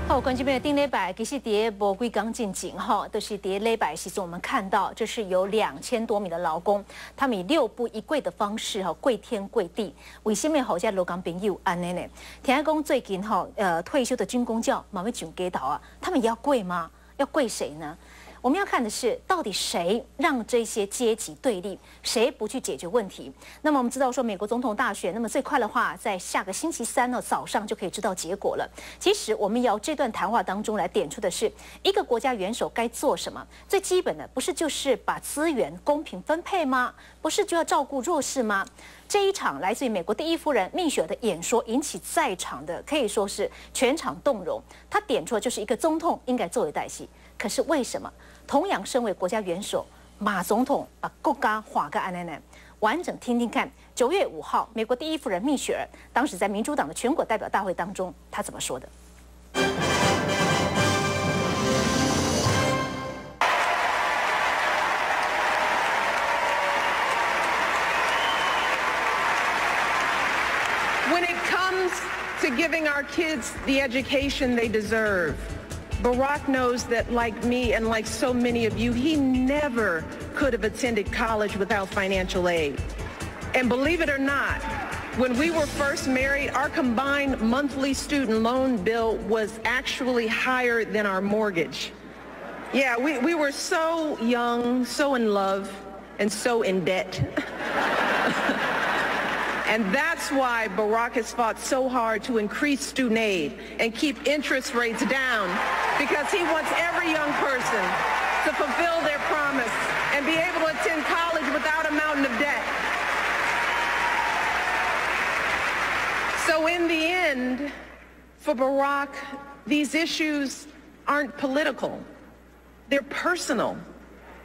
好，关这边的顶礼拜其实伫无几天进前哈，都是伫礼拜，其实我们看到这是有2000多名的劳工，他们以6步1跪的方式哈，跪天跪地，为什么好像劳工朋友安尼呢？听讲最近哈，退休的军公教慢慢上街头啊，他们也要跪吗？要跪谁呢？我们要看的是，到底谁让这些阶级对立，谁不去解决问题？那么我们知道说，美国总统大选，那么最快的话，在下个星期3呢早上就可以知道结果了。其实我们要这段谈话当中来点出的是，一个国家元首该做什么？最基本的不是就是把资源公平分配吗？不是就要照顾弱势吗？这一场来自于美国第一夫人蜜雪儿的演说，引起在场的可以说是全场动容。她点出的就是一个总统应该做的代志。可是为什么同样身为国家元首，马总统把国家划个安安呢？完整听听看，9月5号，美国第一夫人蜜雪儿当时在民主党的全国代表大会当中，她怎么说的？When it comes to giving our kids the education they deserve, Barack knows that, like me and like so many of you, he never could have attended college without financial aid. And believe it or not, when we were first married, our combined monthly student loan bill was actually higher than our mortgage. Yeah, we were so young, so in love, and so in debt. And that's why Barack has fought so hard to increase student aid and keep interest rates down, because he wants every young person to fulfill their promise and be able to attend college without a mountain of debt. So in the end, for Barack, these issues aren't political. They're personal.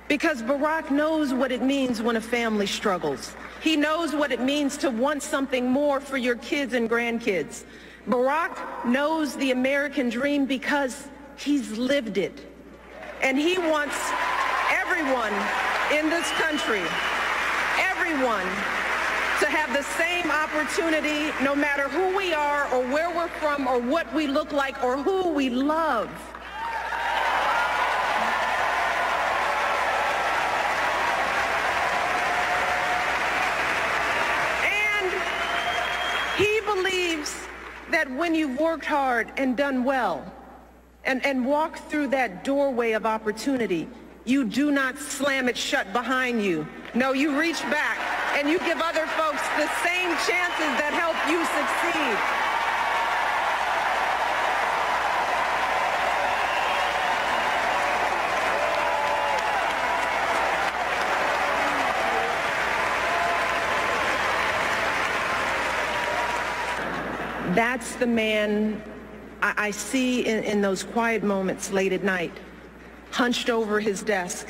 Because Barack knows what it means when a family struggles. He knows what it means to want something more for your kids and grandkids. Barack knows the American dream because he's lived it. And he wants everyone in this country, everyone, to have the same opportunity no matter who we are or where we're from or what we look like or who we love. Believes that when you've worked hard and done well and walked through that doorway of opportunity, you do not slam it shut behind you. No, you reach back and you give other folks the same chances that help you succeed. That's the man I see in those quiet moments late at night, hunched over his desk,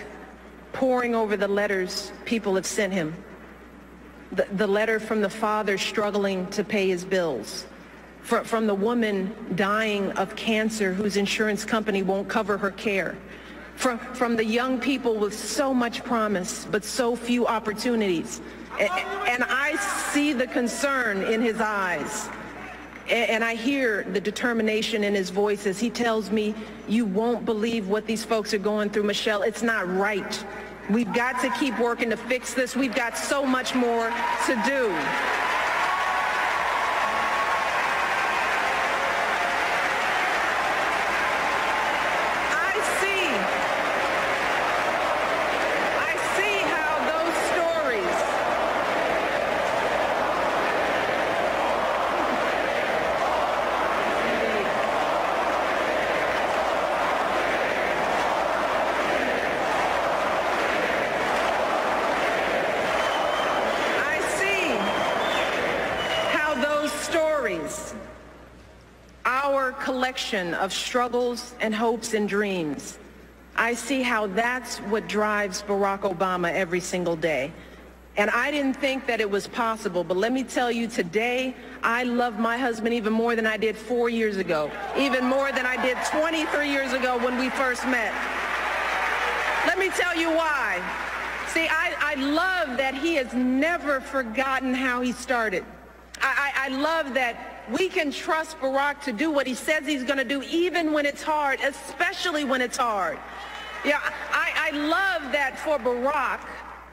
poring over the letters people have sent him. The letter from the father struggling to pay his bills, from the woman dying of cancer whose insurance company won't cover her care, from the young people with so much promise but so few opportunities. And I see the concern in his eyes. And I hear the determination in his voice as he tells me, you won't believe what these folks are going through, Michelle. It's not right. We've got to keep working to fix this. We've got so much more to do. Our collection of struggles and hopes and dreams. I see how that's what drives Barack Obama every single day. And I didn't think that it was possible, but let me tell you, today, I love my husband even more than I did 4 years ago, even more than I did 23 years ago when we first met. Let me tell you why. See, I love that he has never forgotten how he started. I love that we can trust Barack to do what he says he's going to do, even when it's hard, especially when it's hard. Yeah, I love that for Barack,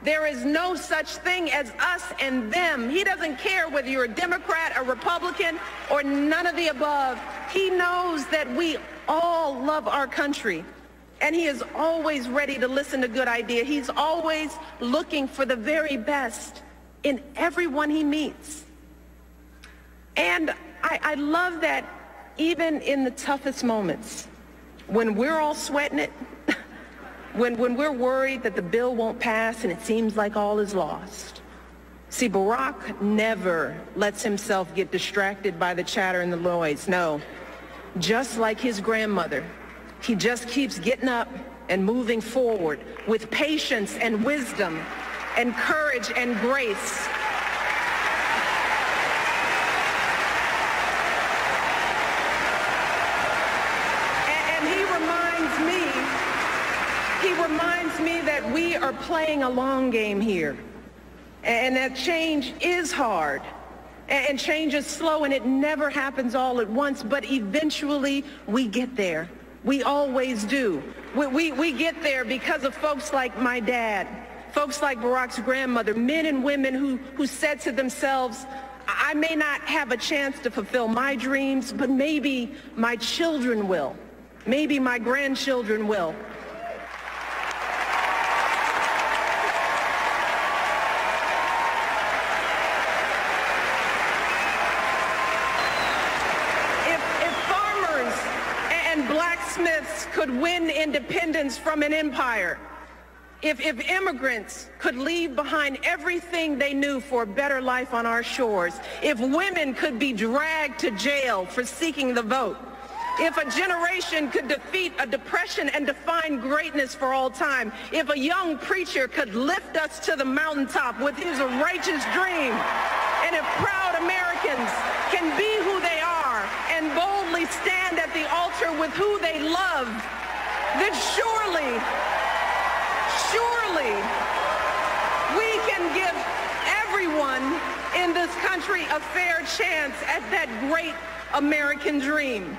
there is no such thing as us and them. He doesn't care whether you're a Democrat, a Republican, or none of the above. He knows that we all love our country, and he is always ready to listen to good ideas. He's always looking for the very best in everyone he meets. And I love that even in the toughest moments, when we're all sweating it, when we're worried that the bill won't pass and it seems like all is lost. See, Barack never lets himself get distracted by the chatter and the noise. No, just like his grandmother, he just keeps getting up and moving forward with patience and wisdom and courage and grace. He reminds me that we are playing a long game here, and that change is hard, and change is slow, and it never happens all at once, but eventually we get there. We always do. We get there because of folks like my dad, folks like Barack's grandmother, men and women who said to themselves, I may not have a chance to fulfill my dreams, but maybe my children will. Maybe my grandchildren will. Blacksmiths could win independence from an empire, if immigrants could leave behind everything they knew for a better life on our shores, if women could be dragged to jail for seeking the vote, if a generation could defeat a depression and define greatness for all time, if a young preacher could lift us to the mountaintop with his righteous dream, and if proud Americans can be who they are and boldly stand at the altar with who they love, then surely we can give everyone in this country a fair chance at that great American dream.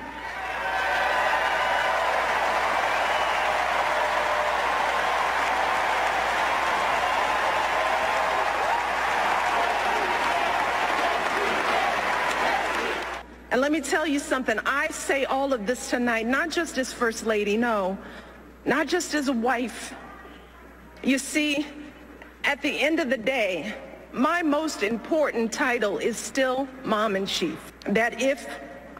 And let me tell you something, I say all of this tonight, not just as First Lady, no, not just as a wife. You see, at the end of the day, my most important title is still Mom-in-Chief. That if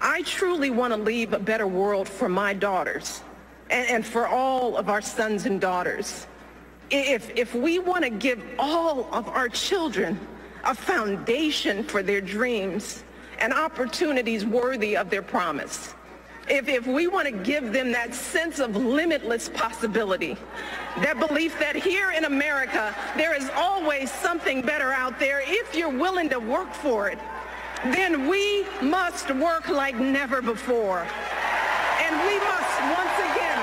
I truly want to leave a better world for my daughters and for all of our sons and daughters, if we want to give all of our children a foundation for their dreams, and opportunities worthy of their promise. If we want to give them that sense of limitless possibility, that belief that here in America, there is always something better out there if you're willing to work for it, then we must work like never before. And we must once again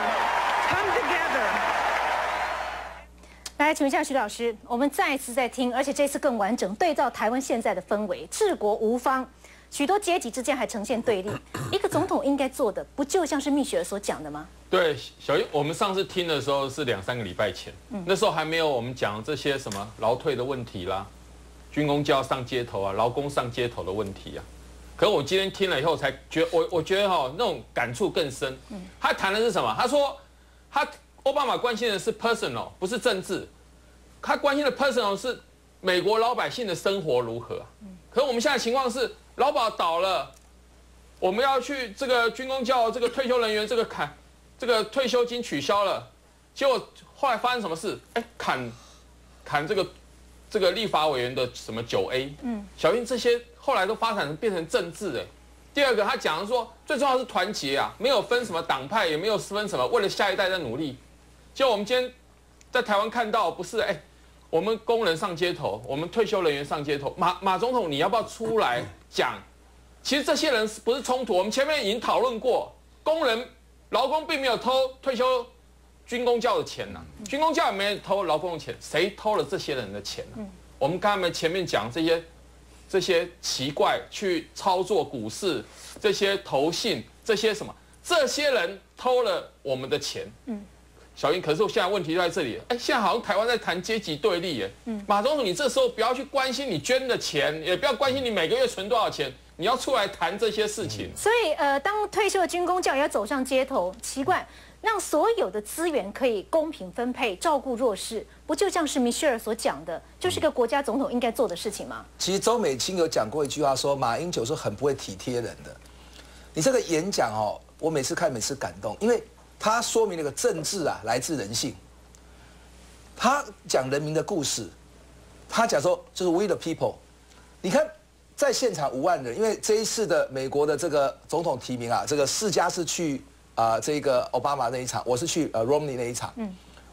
come together. 来，请问一下徐老师，我们再一次在听，而且这次更完整，对照台湾现在的氛围，治国无方。许多阶级之间还呈现对立，一个总统应该做的，不就像是蜜雪儿所讲的吗？对，小英，我们上次听的时候是2、3个礼拜前，那时候还没有我们讲这些什么劳退的问题啦，军公教上街头啊，劳工上街头的问题啊。可是我今天听了以后，才觉得我觉得那种感触更深。他谈的是什么？他说奥巴马关心的是 personal， 不是政治，他关心的 personal 是美国老百姓的生活如何。可是我们现在情况是。劳保倒了，我们要去这个军公教这个退休人员这个退休金取消了，结果后来发生什么事？砍这个立法委员的什么9A，小英这些后来都发展变成政治第二个，他讲说最重要的是团结啊，没有分什么党派，也没有分什么，为了下一代在努力。结果我们今天在台湾看到不是我们工人上街头，我们退休人员上街头。马总统，你要不要出来讲？其实这些人不是冲突，我们前面已经讨论过，劳工并没有偷退休军公教的钱呐，军公教也没有偷劳工的钱，谁偷了这些人的钱呢？我们刚才前面讲这些这些奇怪去操作股市，这些投信，这些什么，这些人偷了我们的钱。小英，可是现在问题就在这里，现在好像台湾在谈阶级对立，马总统，你这时候不要去关心你捐的钱，也不要关心你每个月存多少钱，你要出来谈这些事情。所以，当退休的军公教也要走上街头，奇怪，让所有的资源可以公平分配，照顾弱势，不就像是米歇尔所讲的，就是个国家总统应该做的事情吗？其实周美青有讲过一句话说，马英九是很不会体贴人的。你这个演讲哦，我每次看每次感动，因为他说明那个政治啊来自人性。他讲人民的故事，他讲说就是 we the people。你看在现场5万人，因为这一次的美国的这个总统提名啊，这个4家是去这个奥巴马那一场，我是去Romney 那一场。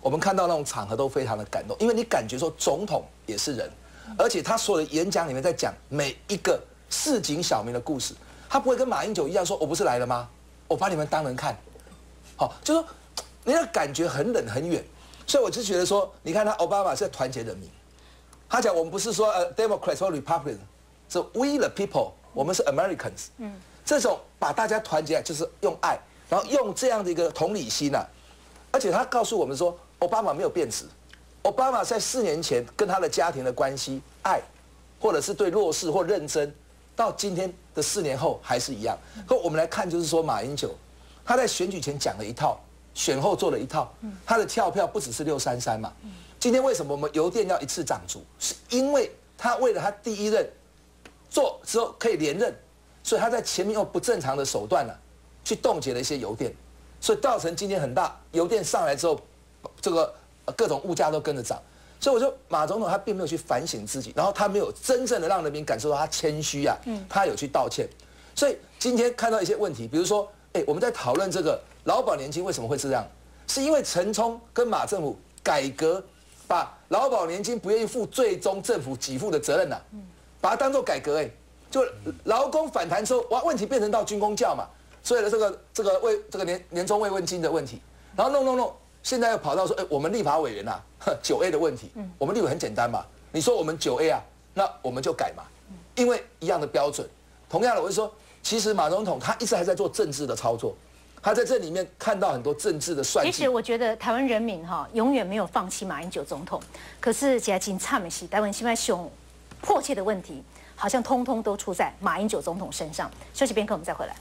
我们看到那种场合都非常的感动，因为你感觉说总统也是人，而且他所有的演讲里面在讲每一个市井小民的故事，他不会跟马英九一样说，我不是来了吗？我把你们当人看。好，就说你的感觉很冷很远，所以我就觉得说，你看他奥巴马是在团结人民，他讲我们不是说Democrats 或 Republicans， 是 we the people， 我们是 Americans。这种把大家团结起来就是用爱，然后用这样的一个同理心啊，而且他告诉我们说，奥巴马没有变质，奥巴马在4年前跟他的家庭的关系、爱，或者是对弱势或认真，到今天的4年后还是一样。可我们来看，就是说马英九。他在选举前讲了一套，选后做了一套。他的跳票不只是633嘛。今天为什么我们邮电要一次涨足？是因为他为了他第一任做之后可以连任，所以他在前面用不正常的手段去冻结了一些邮电，所以造成今天很大邮电上来之后，这个各种物价都跟着涨。所以我说马总统他并没有去反省自己，然后他没有真正的让人民感受到他谦虚啊，他有去道歉。所以今天看到一些问题，比如说。我们在讨论这个劳保年金为什么会这样，是因为陈冲跟马政府改革，把劳保年金不愿意负最终政府给付的责任把它当做改革就劳工反弹之后，哇，问题变成到军公教嘛，所以的这个年终慰问金的问题，然后弄，现在又跑到说，我们立法委员9A 的问题，我们立委很简单嘛，你说我们9A那我们就改嘛，因为一样的标准，同样的我就说。其实马总统他一直还在做政治的操作，他在这里面看到很多政治的算计。其实我觉得台湾人民永远没有放弃马英九总统，可是现在真惨的是台湾现在熊迫切的问题，好像通通都出在马英九总统身上。休息片刻，我们再回来。